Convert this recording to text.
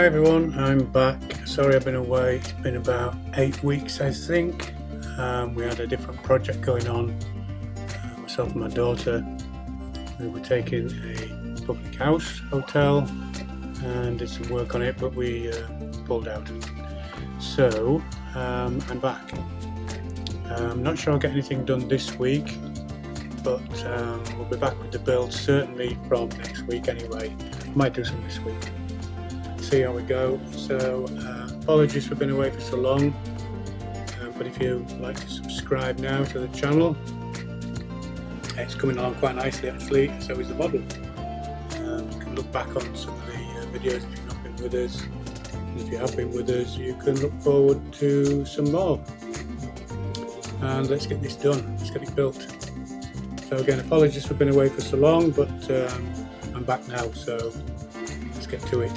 Hi everyone, I'm back. Sorry I've been away. It's been about 8 weeks I think. We had a different project going on. Myself and my daughter. We were taking a public house hotel and did some work on it, but we pulled out. So I'm back. I'm not sure I'll get anything done this week, but we'll be back with the build certainly from next week anyway. I might do some this week. See how we go. So apologies for being away for so long, but if you'd like to subscribe now to the channel, it's coming along quite nicely actually. So is the model. You can look back on some of the videos if you've not been with us, and if you have been with us you can look forward to some more. And let's get this done, let's get it built. So again, apologies for being away for so long, but I'm back now, so let's get to it.